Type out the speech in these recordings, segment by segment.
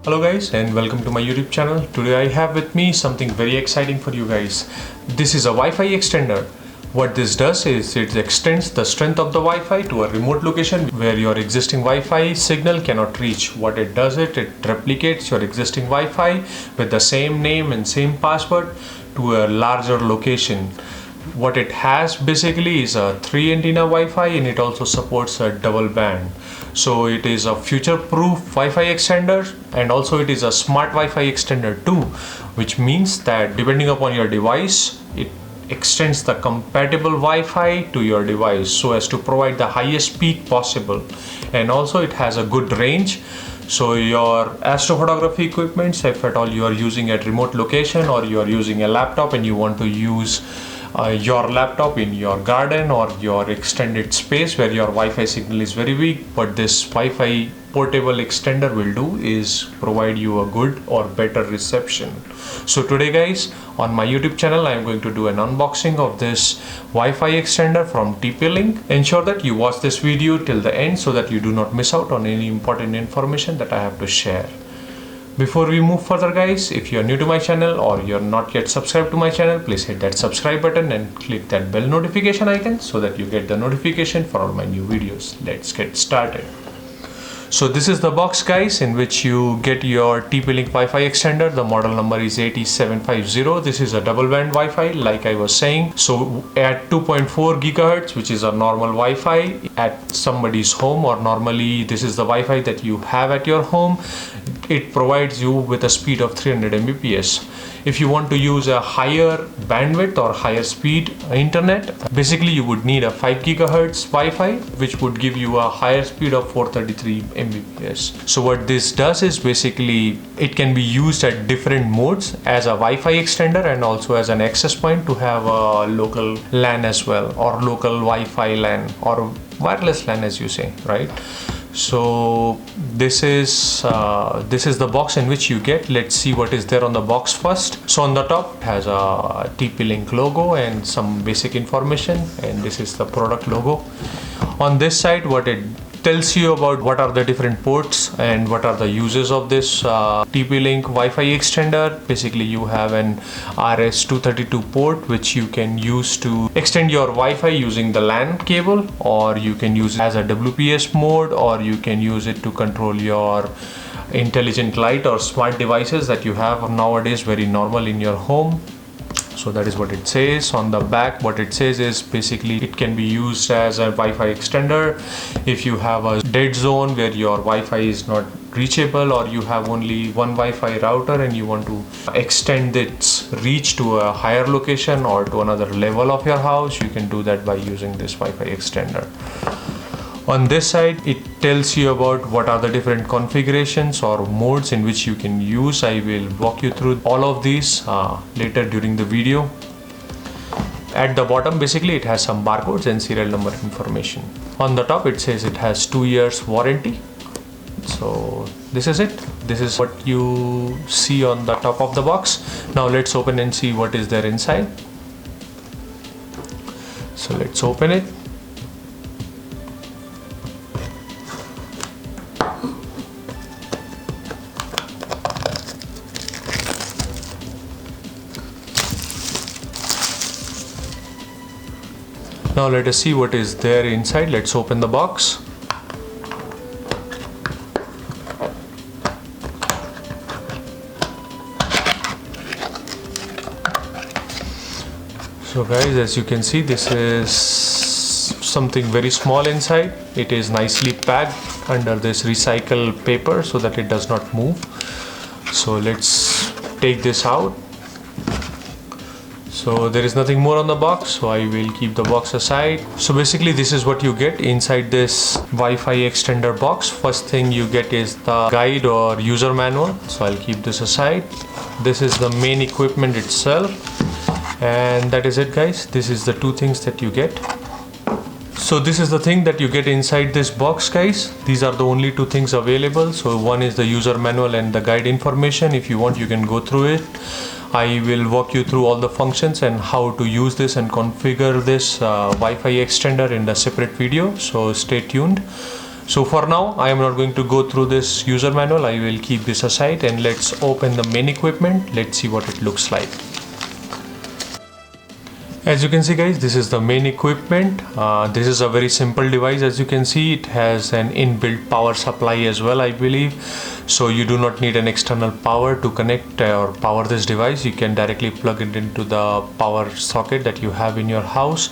Hello guys and welcome to my YouTube channel. Today I have with me something very exciting for you guys. This is a Wi-Fi extender. What this does is it extends the strength of the Wi-Fi to a remote location where your existing Wi-Fi signal cannot reach. What it does it replicates your existing Wi-Fi with the same name and same password to a larger location. What it has basically is a 3 antenna Wi-Fi and it also supports a double band. So it is a future-proof Wi-Fi extender and also it is a smart Wi-Fi extender too, which means that depending upon your device, it extends the compatible Wi-Fi to your device so as to provide the highest speed possible, and also it has a good range. So your astrophotography equipment, if at all you are using at remote location or you are using a laptop and you want to use your laptop in your garden or your extended space where your Wi-Fi signal is very weak, what this Wi-Fi portable extender will do is provide you a good or better reception. So today guys, on my YouTube channel I am going to do an unboxing of this Wi-Fi extender from TP-Link. Ensure that you watch this video till the end so that you do not miss out on any important information that I have to share. Before we move further guys, if you are new to my channel or you are not yet subscribed to my channel, please hit that subscribe button and click that bell notification icon so that you get the notification for all my new videos. Let's get started. So this is the box guys in which you get your TP-Link Wi-Fi extender. The model number is AC750. This is a double band Wi-Fi like I was saying. So at 2.4 gigahertz, which is a normal Wi-Fi at somebody's home, or normally this is the Wi-Fi that you have at your home, it provides you with a speed of 300 Mbps. If you want to use a higher bandwidth or higher speed internet, basically you would need a 5 gigahertz Wi-Fi, which would give you a higher speed of 433 Mbps. So what this does is basically it can be used at different modes as a Wi-Fi extender and also as an access point to have a local LAN as well, or local Wi-Fi LAN or wireless LAN as you say, right? So this is the box in which you get. Let's see what is there on the box first. So on the top it has a TP-Link logo and some basic information, and this is the product logo. On this side, what it tells you about what are the different ports and what are the uses of this TP-Link Wi-Fi extender. Basically you have an RS232 port which you can use to extend your Wi-Fi using the LAN cable, or you can use it as a WPS mode, or you can use it to control your intelligent light or smart devices that you have nowadays very normal in your home. So that is what it says. On the back, what it says is basically it can be used as a Wi-Fi extender if you have a dead zone where your Wi-Fi is not reachable, or you have only one Wi-Fi router and you want to extend its reach to a higher location or to another level of your house. You can do that by using this Wi-Fi extender. On this side, it tells you about what are the different configurations or modes in which you can use. I will walk you through all of these later during the video. At the bottom, basically it has some barcodes and serial number information. On the top, it says it has 2 years warranty. So this is it. This is what you see on the top of the box. Now let's open and see what is there inside. So let's open it. Now let us see what is there inside. Let's open the box. So guys, as you can see, this is something very small inside. It is nicely packed under this recycled paper so that it does not move. So let's take this out. So there is nothing more on the box, so I will keep the box aside. So basically this is what you get inside this Wi-Fi extender box. First thing you get is the guide or user manual. So I'll keep this aside. This is the main equipment itself, and that is it guys. This is the two things that you get. So this is the thing that you get inside this box guys. These are the only two things available. So one is the user manual and the guide information. If you want, you can go through it. I will walk you through all the functions and how to use this and configure this Wi-Fi extender in a separate video, so stay tuned. So for now, I am not going to go through this user manual. I will keep this aside and let's open the main equipment. Let's see what it looks like. As you can see guys, this is the main equipment. This is a very simple device. As you can see, it has an inbuilt power supply as well, I believe. So you do not need an external power to connect or power this device. You can directly plug it into the power socket that you have in your house,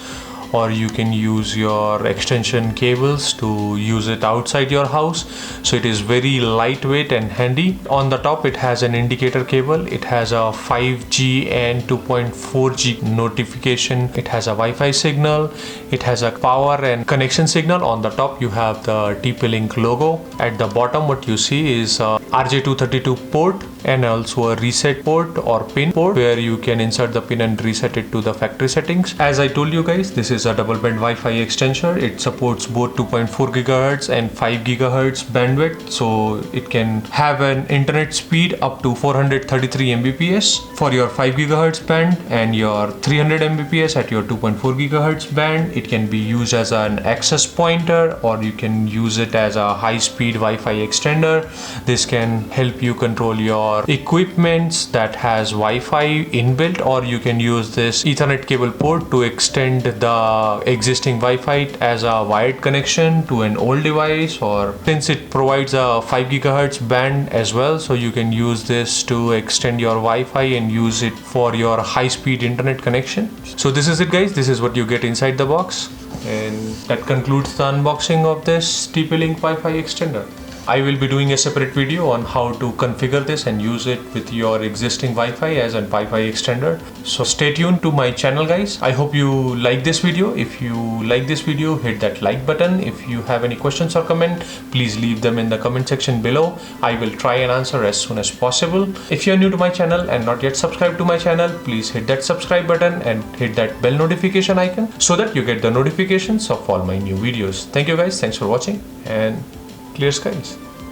or you can use your extension cables to use it outside your house. So it is very lightweight and handy. On the top it has an indicator cable. It has a 5G and 2.4G notification. It has a Wi-Fi signal. It has a power and connection signal. On the top you have the TP-Link logo. At the bottom what you see is a RJ232 port and also a reset port or pin port where you can insert the pin and reset it to the factory settings. As I told you guys, this is a double band Wi-Fi extender. It supports both 2.4 GHz and 5 GHz bandwidth, so it can have an internet speed up to 433 Mbps for your 5 GHz band and your 300 Mbps at your 2.4 GHz band. It can be used as an access pointer, or you can use it as a high-speed Wi-Fi extender. This can help you control your equipments that has Wi-Fi inbuilt, or you can use this Ethernet cable port to extend the existing Wi-Fi as a wired connection to an old device, or since it provides a 5 GHz band as well, so you can use this to extend your Wi-Fi and use it for your high-speed internet connection. So this is it guys, this is what you get inside the box, and that concludes the unboxing of this TP-Link Wi-Fi extender. I will be doing a separate video on how to configure this and use it with your existing Wi-Fi as a Wi-Fi extender. So stay tuned to my channel guys. I hope you like this video. If you like this video, hit that like button. If you have any questions or comment, please leave them in the comment section below. I will try and answer as soon as possible. If you are new to my channel and not yet subscribed to my channel, please hit that subscribe button and hit that bell notification icon so that you get the notifications of all my new videos. Thank you guys. Thanks for watching and clear skies.